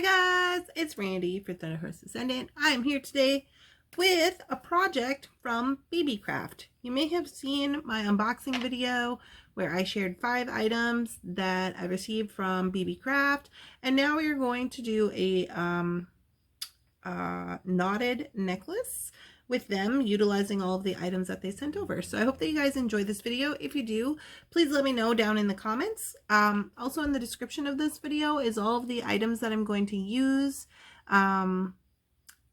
Hi guys, it's Randy for Thunderhorse Descendant. I am here today with a project from BBCraft. You may have seen my unboxing video where I shared 5 items that I received from BBCraft, and now we are going to do a knotted necklace with them, utilizing all of the items that they sent over. So I hope that you guys enjoy this video. If you do, please let me know down in the comments. Also in the description of this video is all of the items that I'm going to use, and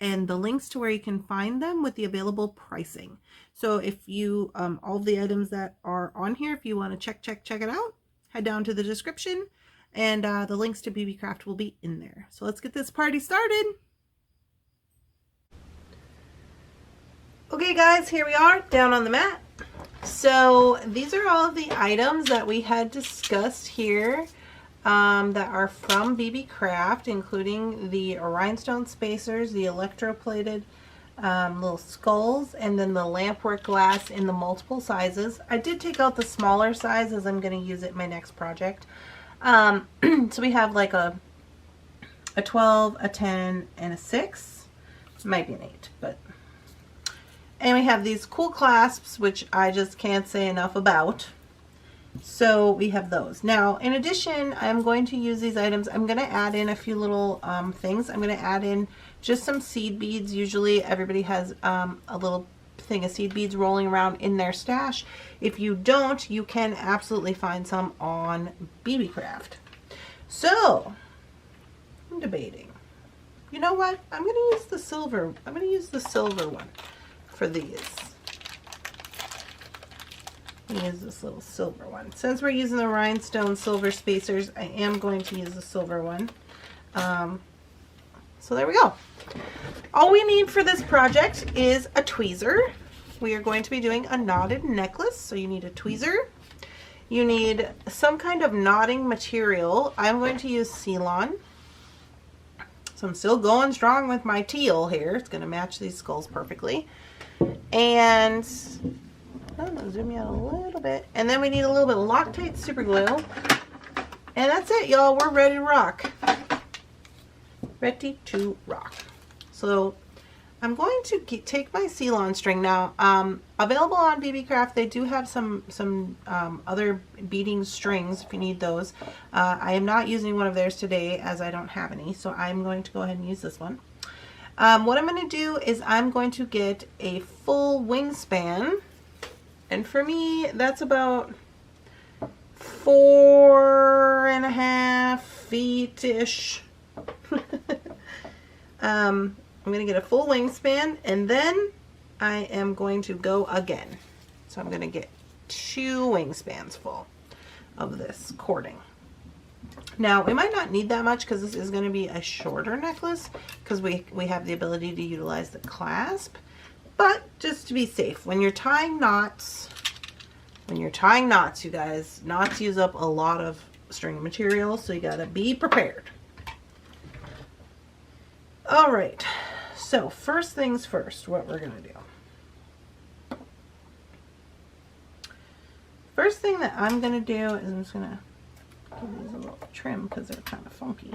the links to where you can find them with the available pricing. So if you, all of the items that are on here, if you want to check it out, head down to the description, and the links to BBCraft will be in there. So let's get this party started. Okay guys, here we are down on the mat. So these are all of the items that we had discussed here that are from BBCraft, including the rhinestone spacers, the electroplated little skulls, and then the lampwork glass in the multiple sizes. I did take out the smaller size as I'm going to use it in my next project. So we have like a 12, a 10, and a 6. It might be an 8, but... And we have these cool clasps, which I just can't say enough about. So we have those. Now, in addition, I'm going to use these items. I'm going to add in a few little things. I'm going to add in just some seed beads. Usually everybody has a little thing of seed beads rolling around in their stash. If you don't, you can absolutely find some on BBCraft. So, I'm debating. You know what? I'm going to use the silver. I'm going to use the silver one for these. I'm going to use this little silver one. Since we're using the rhinestone silver spacers, I am going to use the silver one. So there we go. All we need for this project is a tweezer. We are going to be doing a knotted necklace, so you need a tweezer. You need some kind of knotting material. I'm going to use Ceylon. So I'm still going strong with my teal here. It's going to match these skulls perfectly. And I'm going to zoom you out a little bit. And then we need a little bit of Loctite super glue. And that's it, y'all. We're ready to rock. Ready to rock. So I'm going to take my Ceylon string now. Available on BBCraft, they do have some other beading strings if you need those. I am not using one of theirs today as I don't have any, so I'm going to go ahead and use this one. What I'm going to do is I'm going to get a full wingspan, and for me that's about 4.5 feet-ish. I'm going to get a full wingspan, and then I am going to go again. So I'm going to get 2 wingspans full of this cording. Now, we might not need that much because this is going to be a shorter necklace because we have the ability to utilize the clasp. But just to be safe, when you're tying knots, you guys, knots use up a lot of string material, so you got to be prepared. All right, so first things first, what we're going to do. First thing that I'm going to do is I'm just going to give these a little trim because they're kind of funky.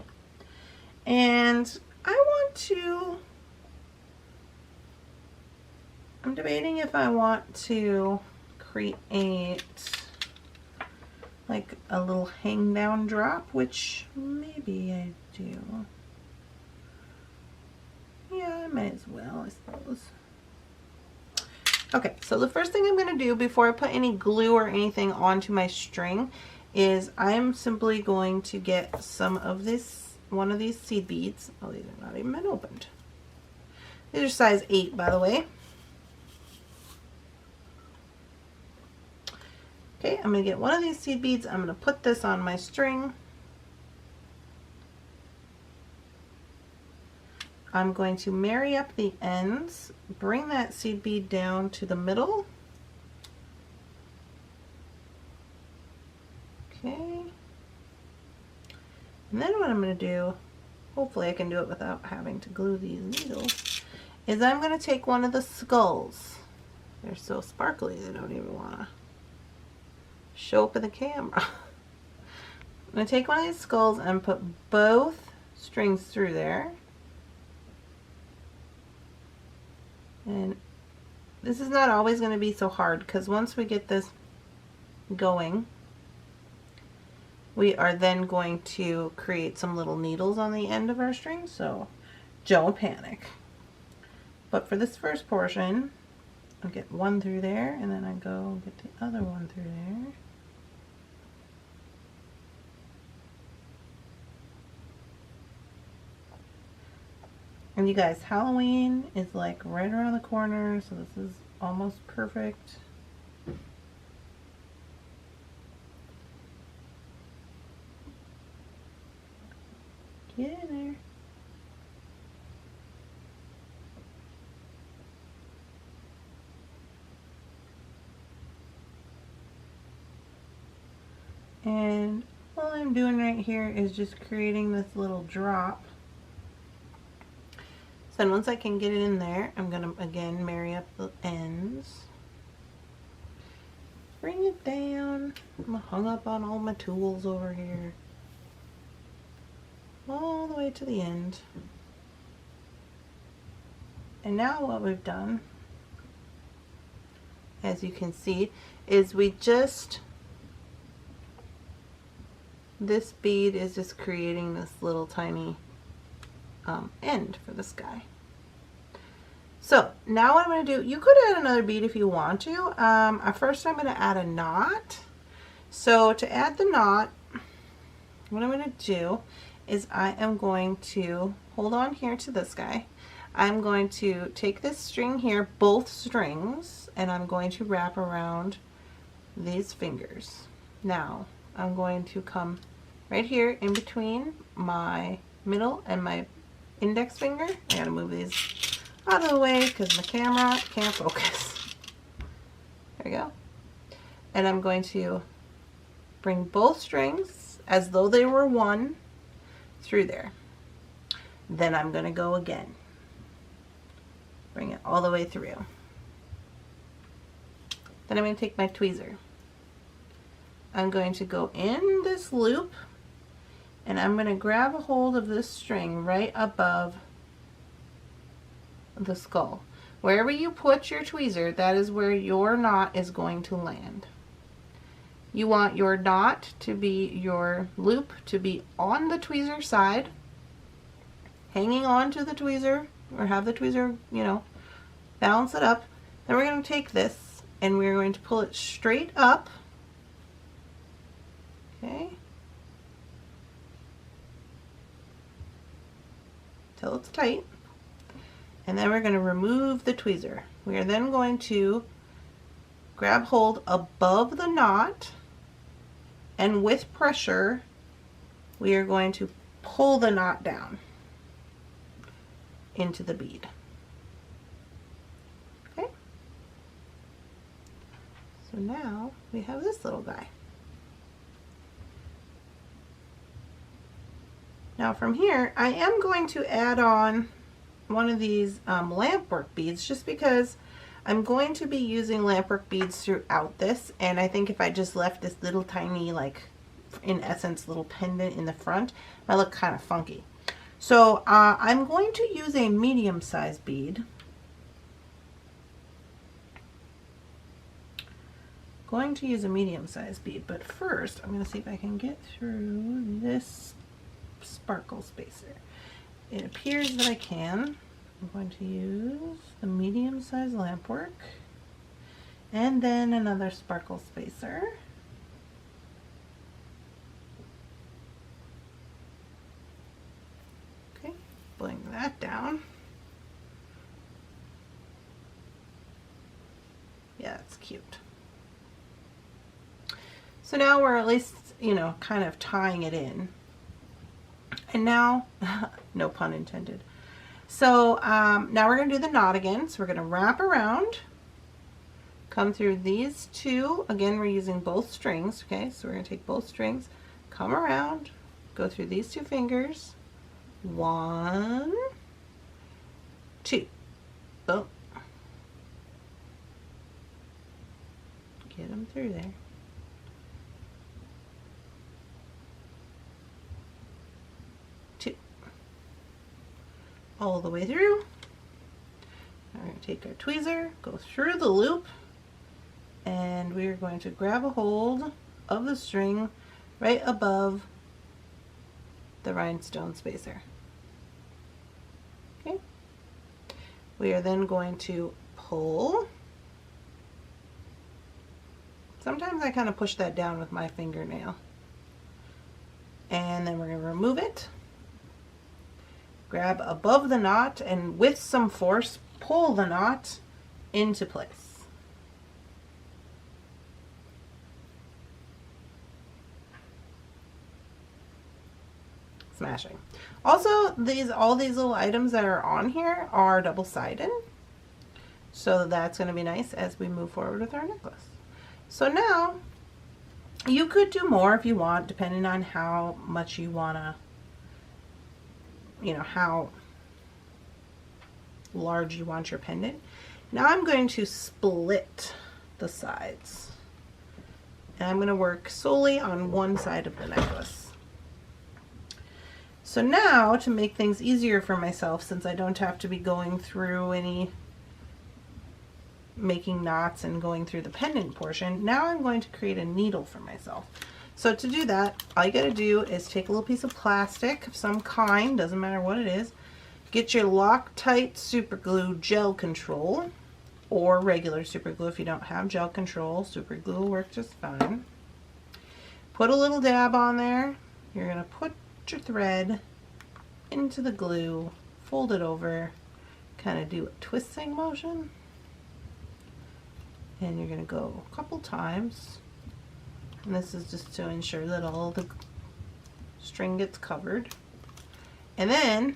And I'm debating if I want to create like a little hang down drop, which maybe I do. Yeah, I might as well, I suppose. Okay, so the first thing I'm going to do before I put any glue or anything onto my string is I'm simply going to get some of this, one of these seed beads. Oh, these are not even been opened. These are size 8, by the way. Okay, I'm going to get one of these seed beads. I'm going to put this on my string. I'm going to marry up the ends, bring that seed bead down to the middle. Okay. And then what I'm going to do, hopefully I can do it without having to glue these needles, is I'm going to take one of the skulls. They're so sparkly they don't even want to show up in the camera. I'm going to take one of these skulls and put both strings through there. And this is not always going to be so hard, because once we get this going, we are then going to create some little needles on the end of our string, so don't panic. But for this first portion, I'll get one through there, and then I go get the other one through there. And you guys, Halloween is like right around the corner, so this is almost perfect. Get in there. And all I'm doing right here is just creating this little drop. So once I can get it in there, I'm going to again marry up the ends. Bring it down. I'm hung up on all my tools over here. All the way to the end. And now what we've done, as you can see, is this bead is just creating this little tiny end for this guy. So now what I'm going to do, you could add another bead if you want to. First I'm going to add a knot. So to add the knot, what I'm going to do is I am going to hold on here to this guy. I'm going to take this string here, both strings, and I'm going to wrap around these fingers. Now I'm going to come right here in between my middle and my index finger. I gotta move these out of the way because the camera can't focus. There we go. And I'm going to bring both strings as though they were one through there. Then I'm going to go again. Bring it all the way through. Then I'm going to take my tweezer. I'm going to go in this loop, and I'm going to grab a hold of this string right above the skull. Wherever you put your tweezer, that is where your knot is going to land. You want your knot to be, your loop to be on the tweezer side, hanging on to the tweezer, or have the tweezer, you know, balance it up. Then we're going to take this and we're going to pull it straight up. Okay. Till it's tight. And then we're going to remove the tweezer. We are then going to grab hold above the knot, and with pressure we are going to pull the knot down into the bead. Okay. So now we have this little guy. Now from here I am going to add on one of these lampwork beads, just because I'm going to be using lampwork beads throughout this, and I think if I just left this little tiny, like in essence little pendant in the front, it might look kind of funky. So I'm going to use a medium-sized bead. But first I'm going to see if I can get through this sparkle spacer. It appears that I can. I'm going to use the medium-sized lampwork and then another sparkle spacer. Okay, bring that down. Yeah, it's cute. So now we're at least, you know, kind of tying it in. And now, no pun intended. So now we're going to do the knot again. So we're going to wrap around, come through these two. Again, we're using both strings. Okay, so we're going to take both strings, come around, go through these two fingers. 1, 2. Boom. Get them through there. 2. all the way through. We're going to take our tweezer, go through the loop, and we're going to grab a hold of the string right above the rhinestone spacer. Okay. We are then going to pull. Sometimes I kind of push that down with my fingernail. And then we're going to remove it. Grab above the knot and with some force pull the knot into place. Smashing. Also, all these little items that are on here are double-sided. So that's going to be nice as we move forward with our necklace. So now you could do more if you want, depending on how much you want to, you know, how large you want your pendant. Now I'm going to split the sides. And I'm going to work solely on one side of the necklace. So now, to make things easier for myself, since I don't have to be going through making knots and going through the pendant portion, now I'm going to create a needle for myself. So to do that, all you gotta do is take a little piece of plastic of some kind, doesn't matter what it is, get your Loctite super glue gel control, or regular super glue if you don't have gel control. Super glue will work just fine. Put a little dab on there. You're gonna put your thread into the glue, fold it over, kind of do a twisting motion. And you're going to go a couple times, and this is just to ensure that all the string gets covered. And then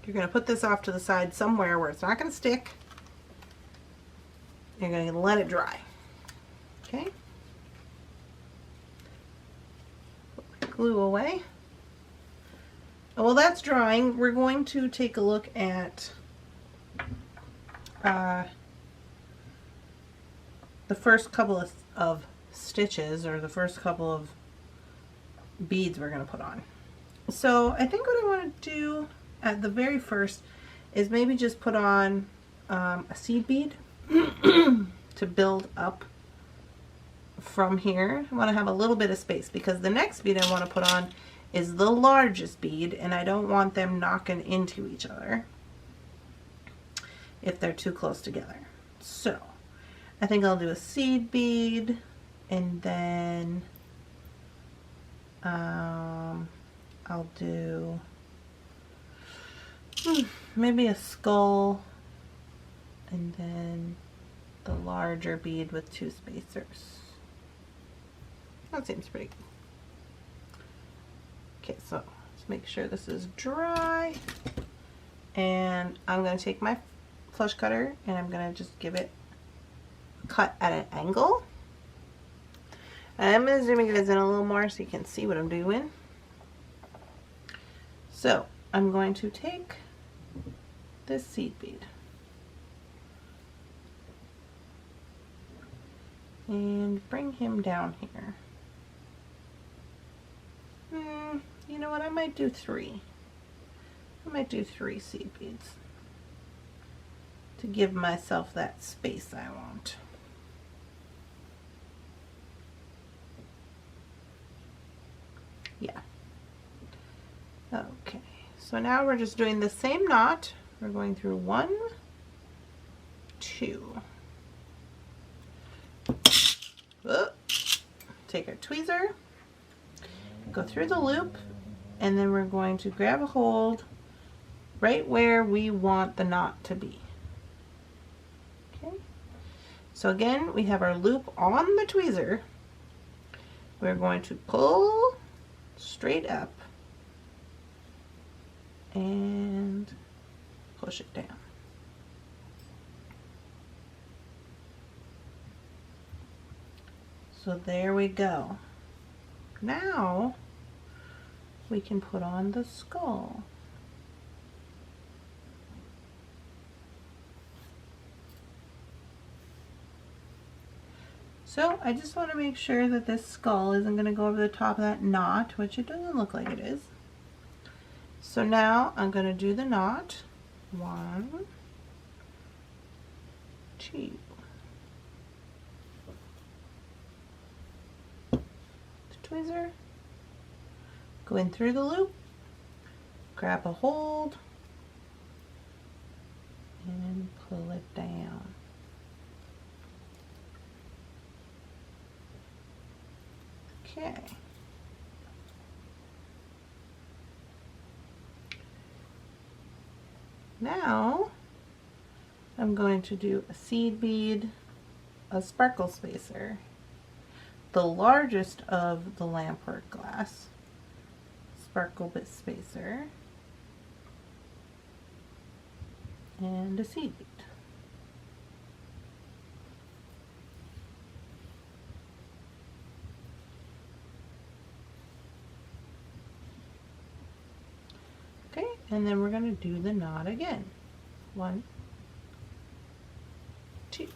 you're going to put this off to the side somewhere where it's not going to stick. You're going to let it dry. Okay? Put the glue away. And while that's drying, we're going to take a look at the first couple of stitches, or the first couple of beads we're going to put on. So I think what I want to do at the very first is maybe just put on a seed bead to build up from here. I want to have a little bit of space because the next bead I want to put on is the largest bead, and I don't want them knocking into each other if they're too close together. So I think I'll do a seed bead, and then I'll do maybe a skull, and then the larger bead with two spacers. That seems pretty good. Okay, so let's make sure this is dry, and I'm going to take my flush cutter and I'm going to just give it cut at an angle. I'm going to zoom you guys in a little more so you can see what I'm doing. So I'm going to take this seed bead and bring him down here. You know what, I might do three. I might do 3 seed beads to give myself that space I want. Yeah. Okay, so now we're just doing the same knot. We're going through 1, 2. Take our tweezer, go through the loop, and then we're going to grab a hold right where we want the knot to be. Okay. So again, we have our loop on the tweezer. We're going to pull straight up and push it down. So there we go. Now we can put on the skull. So I just want to make sure that this skull isn't going to go over the top of that knot, which it doesn't look like it is. So now I'm going to do the knot. 1, 2. The tweezer. Go in through the loop. Grab a hold. And pull it down. Okay. Now I'm going to do a seed bead, a sparkle spacer, the largest of the lampwork glass, sparkle bit spacer, and a seed bead. Okay, and then we're going to do the knot again. 1, 2.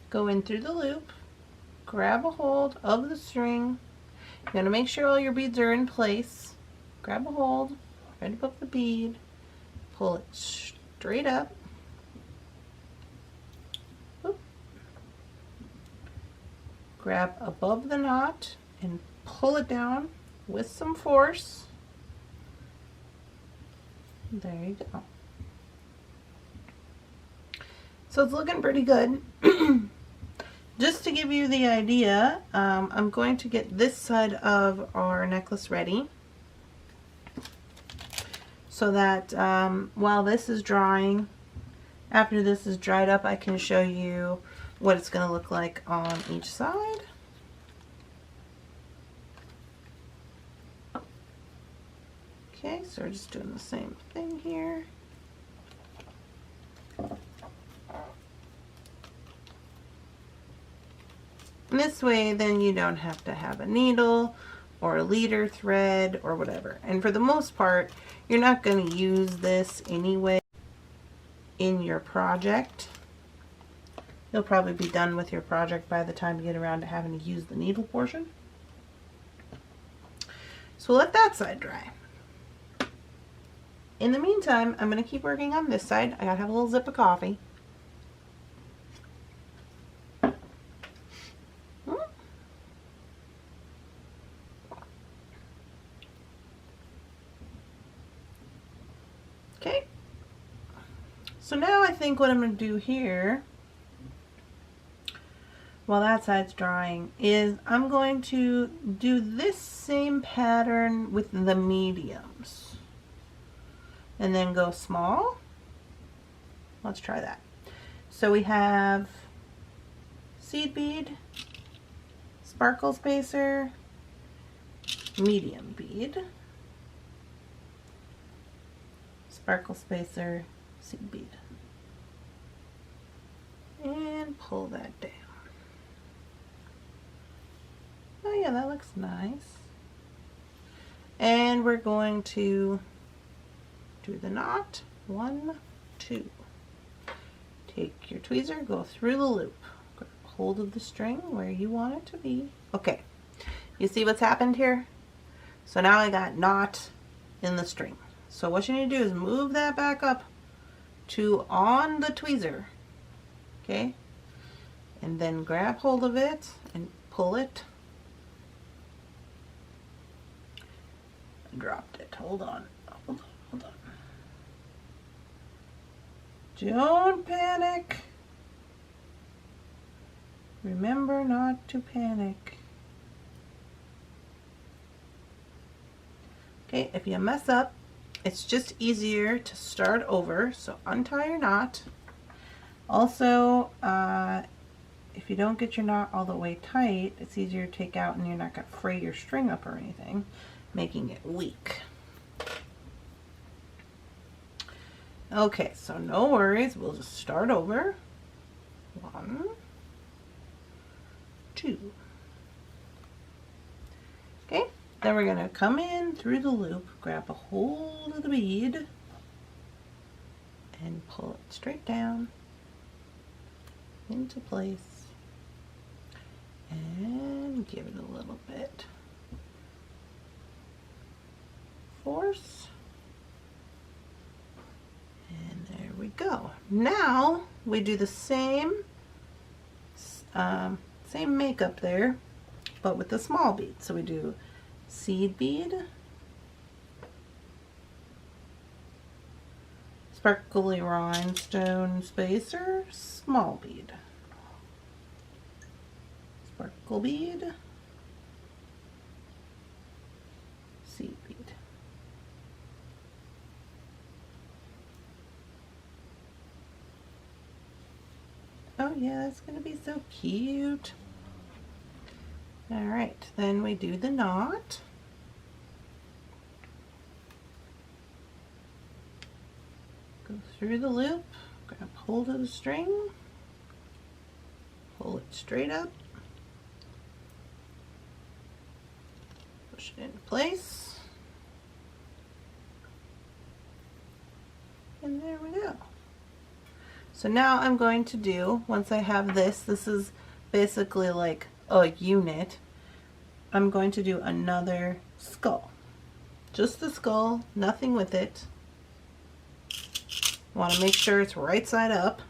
Go in through the loop, grab a hold of the string. You're going to make sure all your beads are in place. Grab a hold, right above the bead, pull it straight up. Oop. Grab above the knot and pull it down with some force. There you go. So it's looking pretty good. Just to give you the idea, I'm going to get this side of our necklace ready so that while this is drying, after this is dried up, I can show you what it's going to look like on each side. Okay, so we're just doing the same thing here. And this way, then you don't have to have a needle or a leader thread or whatever. And for the most part, you're not going to use this anyway in your project. You'll probably be done with your project by the time you get around to having to use the needle portion. So we'll let that side dry. In the meantime, I'm going to keep working on this side. I gotta have a little sip of coffee. Okay. So now I think what I'm going to do here, while that side's drying, is I'm going to do this same pattern with the mediums. And then go small. Let's try that. So we have seed bead, sparkle spacer, medium bead, sparkle spacer, seed bead. And pull that down. Oh yeah, that looks nice. And we're going to do the knot. 1, 2. Take your tweezer, go through the loop. Grab hold of the string where you want it to be. Okay, you see what's happened here? So now I got knot in the string. So what you need to do is move that back up to on the tweezer. Okay? And then grab hold of it and pull it. I dropped it. Hold on. Hold on. Hold on. Don't panic. Remember not to panic. Okay, if you mess up, it's just easier to start over. So untie your knot. Also, if you don't get your knot all the way tight, it's easier to take out and you're not going to fray your string up or anything, making it weak. Okay, so no worries, we'll just start over. 1, 2. Okay, then we're going to come in through the loop, grab a hold of the bead, and pull it straight down into place, and give it a little bit. reverse. And there we go. Now we do the same makeup there, but with the small bead. So we do seed bead, sparkly rhinestone spacer, small bead, sparkle bead, seed bead. Oh yeah, it's gonna be so cute. All right, then we do the knot. Go through the loop, grab hold of the string, pull it straight up, push it into place, and there we go. So now I'm going to do, once I have this is basically like a unit, I'm going to do another skull. Just the skull, nothing with it. Want to make sure it's right side up.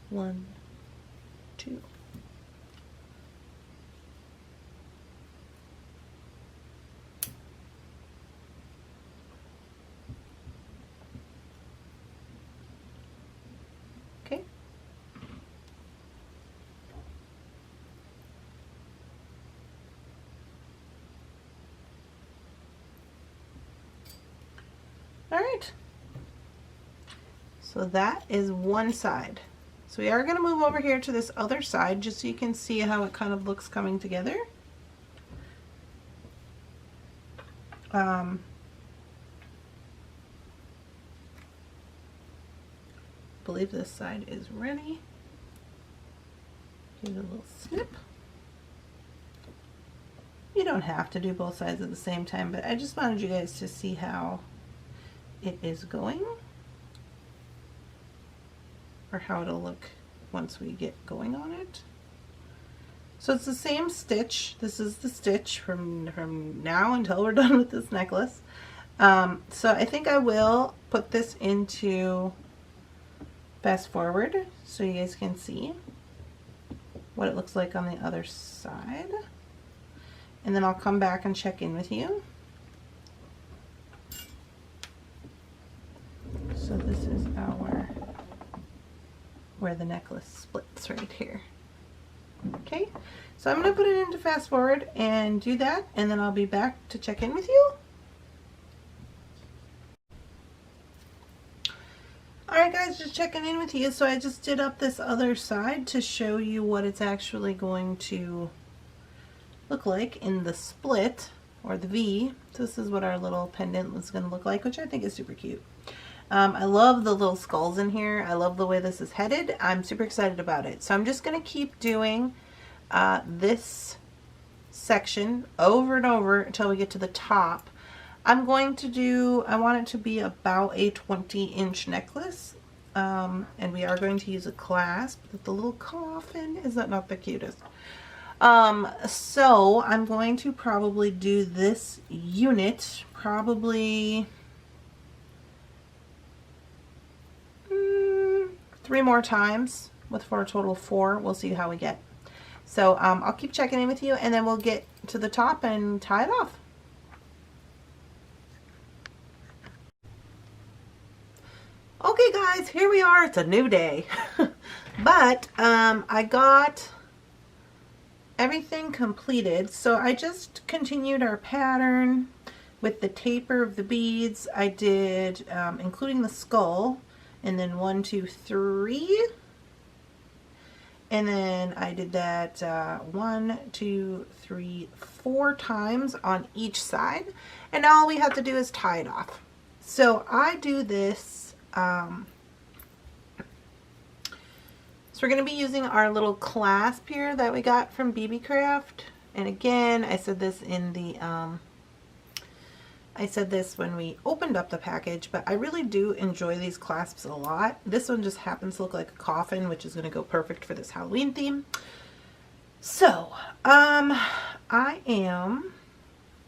One, two. Okay. All right. So that is one side. So we are going to move over here to this other side just so you can see how it kind of looks coming together. Believe this side is ready. Give it a little snip. You don't have to do both sides at the same time, but I just wanted you guys to see how it is going, or how it'll look once we get going on it. So it's the same stitch. This is the stitch from now until we're done with this necklace. So I think I will put this into fast forward so you guys can see what it looks like on the other side, and then I'll come back and check in with you. So this is our, where the necklace splits right here. Okay, so I'm going to put it into fast forward and do that, and then I'll be back to check in with you. Alright guys, just checking in with you. So I just did up this other side to show you what it's actually going to look like in the split, or the V. So this is what our little pendant is going to look like, which I think is super cute. I love the little skulls in here. I love the way this is headed. I'm super excited about it. So I'm just going to keep doing this section over and over until we get to the top. I'm going to do, I want it to be about a 20-inch necklace. And we are going to use a clasp with the little coffin. Is that not the cutest? So I'm going to probably do this unit probably 3 more times, for a total of 4. We'll see how we get. So I'll keep checking in with you, and then we'll get to the top and tie it off. Okay guys, here we are. It's a new day. But I got everything completed. So I just continued our pattern with the taper of the beads. I did, including the skull, and then 1, 2, 3. And then I did that 1, 2, 3, 4 times on each side. And now all we have to do is tie it off. So I do this. So we're going to be using our little clasp here that we got from BB Craft. And again, I said this in the I said this when we opened up the package, but I really do enjoy these clasps a lot. This one just happens to look like a coffin, which is going to go perfect for this Halloween theme. So, I am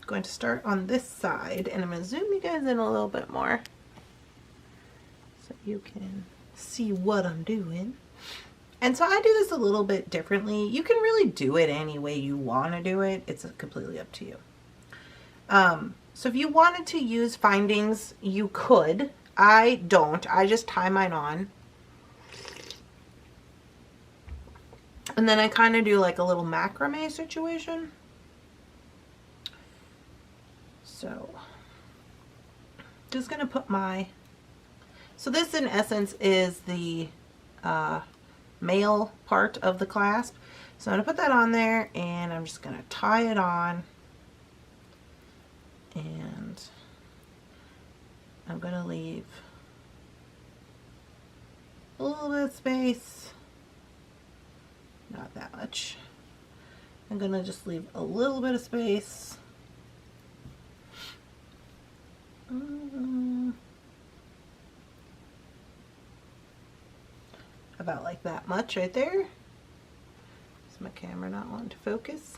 going to start on this side, and I'm going to zoom you guys in a little bit more so you can see what I'm doing. And so I do this a little bit differently. You can really do it any way you want to do it. It's completely up to you. So if you wanted to use findings, you could. I don't. I just tie mine on. And then I kind of do like a little macrame situation. So just going to put my... So this in essence is the male part of the clasp. So I'm going to put that on there, and I'm just going to tie it on. And I'm going to leave a little bit of space, not that much. I'm going to just leave a little bit of space. About like that much right there. Is my camera not wanting to focus?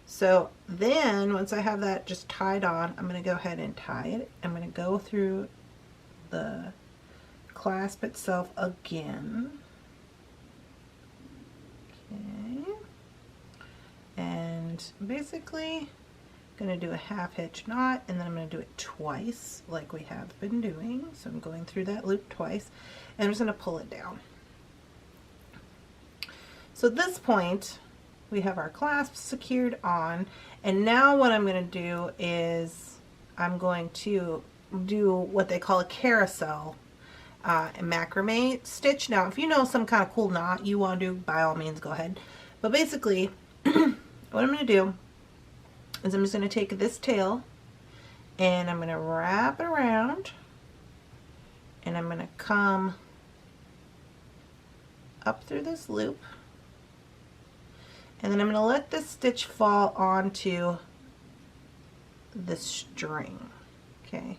So then once I have that just tied on, I'm going to go ahead and tie it. I'm going to go through the clasp itself again. Okay. And basically I'm going to do a half hitch knot, and then I'm going to do it twice like we have been doing. So I'm going through that loop twice, and I'm just going to pull it down. So at this point, we have our clasps secured on, and now what I'm going to do is I'm going to do what they call a carousel macrame stitch. Now, if you know some kind of cool knot you want to do, by all means, go ahead. But basically, what I'm going to do is I'm just going to take this tail, and I'm going to wrap it around, and I'm going to come up through this loop. And then I'm going to let this stitch fall onto the string, okay?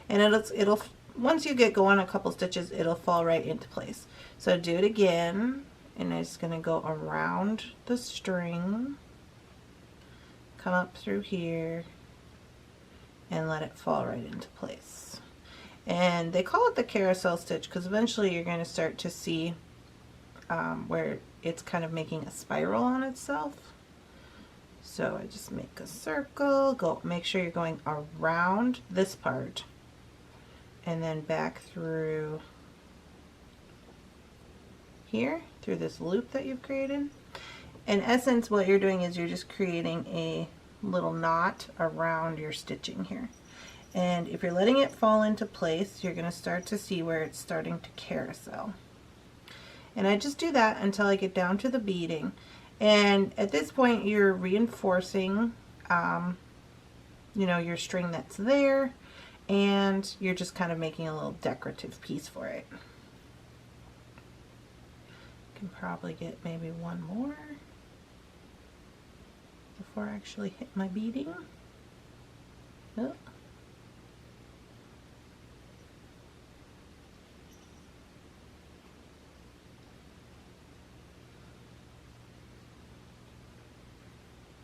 And it'll once you get going a couple stitches, it'll fall right into place. So do it again, and I'm just going to go around the string, come up through here, and let it fall right into place. And they call it the carousel stitch because eventually you're going to start to see where it's kind of making a spiral on itself. So I just make a circle, make sure you're going around this part, and then back through here, through this loop that you've created. In essence, what you're doing is you're just creating a little knot around your stitching here. And if you're letting it fall into place, you're going to start to see where it's starting to carousel. And I just do that until I get down to the beading. And at this point, you're reinforcing, you know, your string that's there, and you're just kind of making a little decorative piece for it. You can probably get maybe one more before I actually hit my beading. Oh.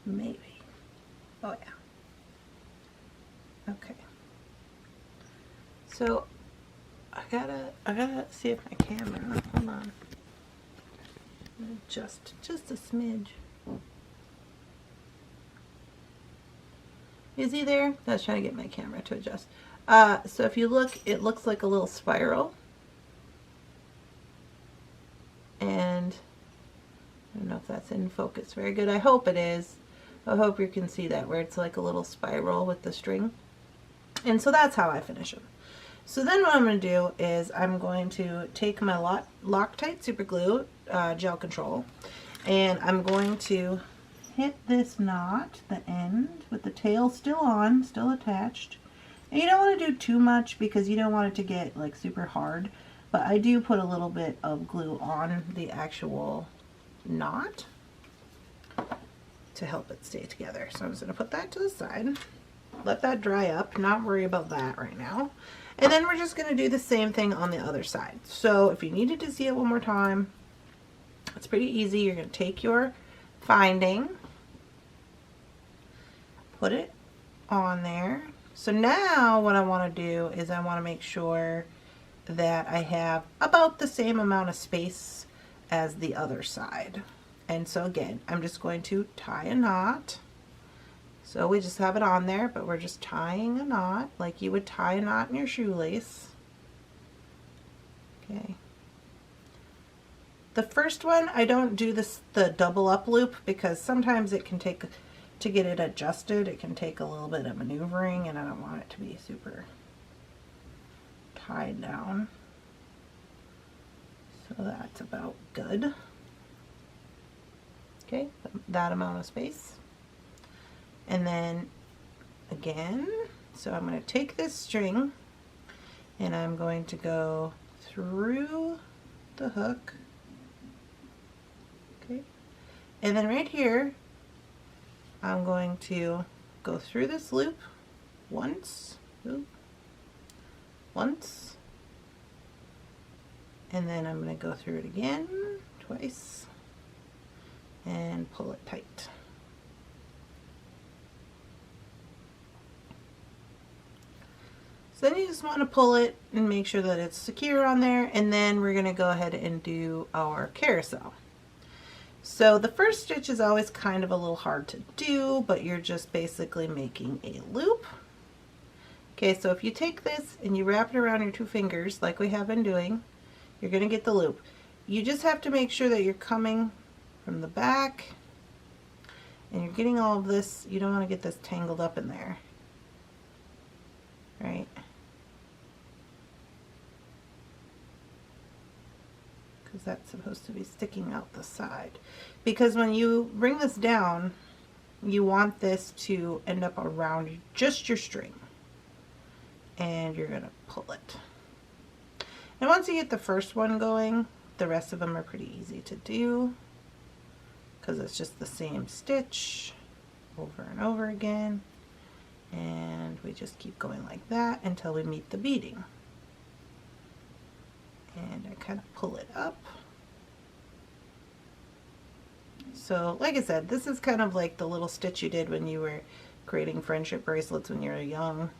Maybe. Oh yeah. Okay. So I gotta see if my camera, hold on. Just a smidge. Is he there? I was trying to get my camera to adjust. So if you look, it looks like a little spiral. And I don't know if that's in focus very good. I hope it is. I hope you can see that, where it's like a little spiral with the string. And so that's how I finish them. So then what I'm going to do is I'm going to take my Loctite super glue gel control, and I'm going to hit this knot, the end, with the tail still on, still attached. And you don't want to do too much because you don't want it to get like super hard, but I do put a little bit of glue on the actual knot to help it stay together. So I'm just going to put that to the side. let that dry up, not worry about that right now. And then we're just going to do the same thing on the other side. So if you needed to see it one more time, it's pretty easy. You're going to take your finding, put it on there. So now what I want to do is I want to make sure that I have about the same amount of space as the other side. And so again, I'm just going to tie a knot. So we just have it on there, but we're just tying a knot like you would tie a knot in your shoelace. Okay. The first one, I don't do the double up loop because sometimes it can take, to get it adjusted, it can take a little bit of maneuvering, and I don't want it to be super tied down. So that's about good. Okay, that amount of space. And then again, so I'm going to take this string and I'm going to go through the hook. Okay, and then right here I'm going to go through this loop once, once, and then I'm going to go through it again twice and pull it tight. So then you just want to pull it and make sure that it's secure on there, and then we're going to go ahead and do our carousel. So the first stitch is always kind of a little hard to do, but you're just basically making a loop. Okay, so if you take this and you wrap it around your two fingers like we have been doing, you're going to get the loop. You just have to make sure that you're coming from the back and you're getting all of this. You don't want to get this tangled up in there, right? Because that's supposed to be sticking out the side. Because when you bring this down, you want this to end up around just your string. And you're going to pull it. And once you get the first one going, the rest of them are pretty easy to do, because it's just the same stitch over and over again. And we just keep going like that until we meet the beading. And I kind of pull it up. So like I said, this is kind of like the little stitch you did when you were creating friendship bracelets when you were young.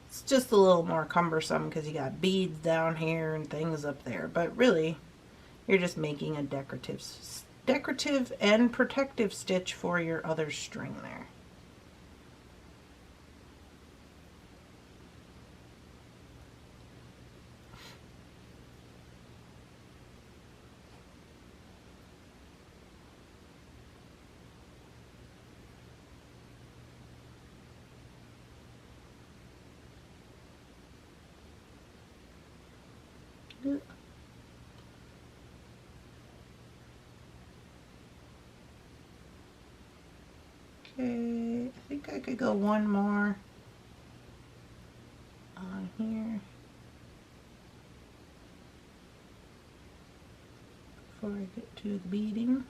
It's just a little more cumbersome because you got beads down here and things up there, but really you're just making a decorative and protective stitch for your other string there. Okay, I think I could go one more on here before I get to the beading.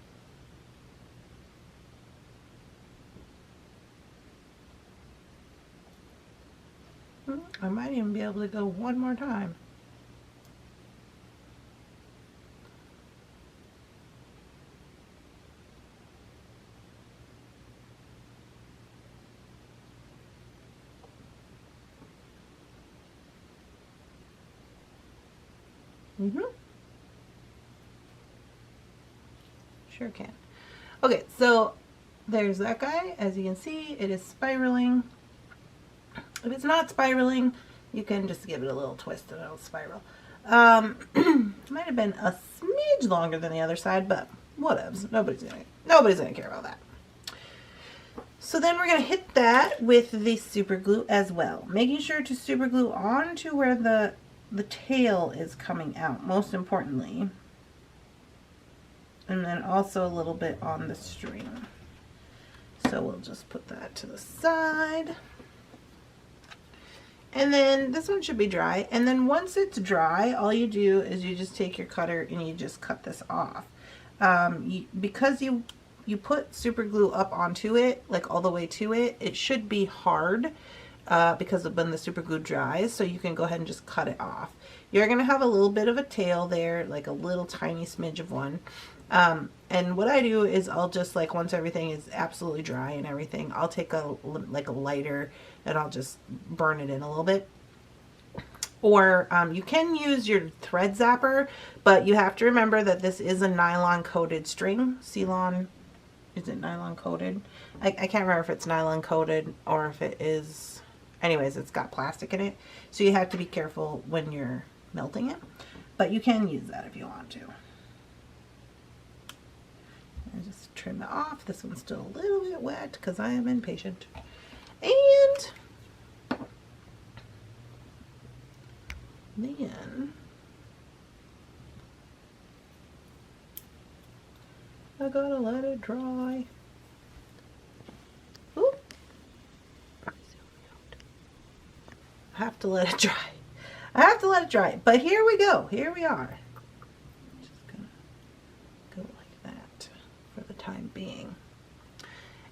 I might even be able to go one more time. Sure can. Okay, so there's that guy. As you can see, it is spiraling. If it's not spiraling, you can just give it a little twist and it'll spiral. Might have been a smidge longer than the other side, but whatevs. Nobody's gonna care about that. So then we're gonna hit that with the super glue as well, making sure to super glue on to where the tail is coming out, most importantly. And then also a little bit on the string. So we'll just put that to the side. And then this one should be dry. And then once it's dry, all you do is you just take your cutter and you just cut this off. Because you you put super glue up onto it, like all the way to it, it should be hard because of when the super glue dries, so you can go ahead and just cut it off. You're going to have a little bit of a tail there, like a little tiny smidge of one. And what I do is I'll just, like, once everything is absolutely dry and everything, I'll take a lighter and I'll just burn it in a little bit. Or you can use your thread zapper, but you have to remember that this is a nylon coated string. Ceylon, is it nylon coated? I can't remember if it's nylon coated or if it is, anyways, it's got plastic in it. So you have to be careful when you're melting it, but you can use that if you want to. I just trim it off. This one's still a little bit wet because I am impatient. And then I gotta let it dry. Oop. I have to let it dry. I have to let it dry. But here we go. Here we are. Just gonna go like that for the time being.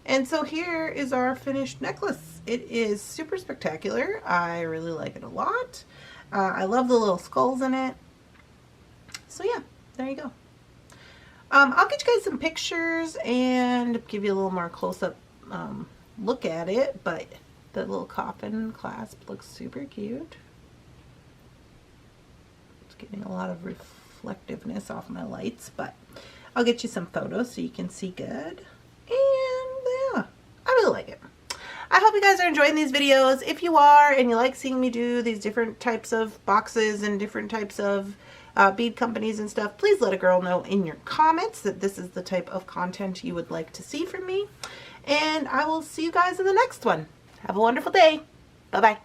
And so here is our finished necklace. It is super spectacular. I really like it a lot. I love the little skulls in it. So yeah, there you go. I'll get you guys some pictures and give you a little more close-up look at it, but the little coffin clasp looks super cute. It's getting a lot of reflectiveness off my lights, but I'll get you some photos so you can see good. And yeah, I really like it. I hope you guys are enjoying these videos. If you are and you like seeing me do these different types of boxes and different types of bead companies and stuff, please let a girl know in your comments that this is the type of content you would like to see from me. And I will see you guys in the next one. Have a wonderful day. Bye-bye.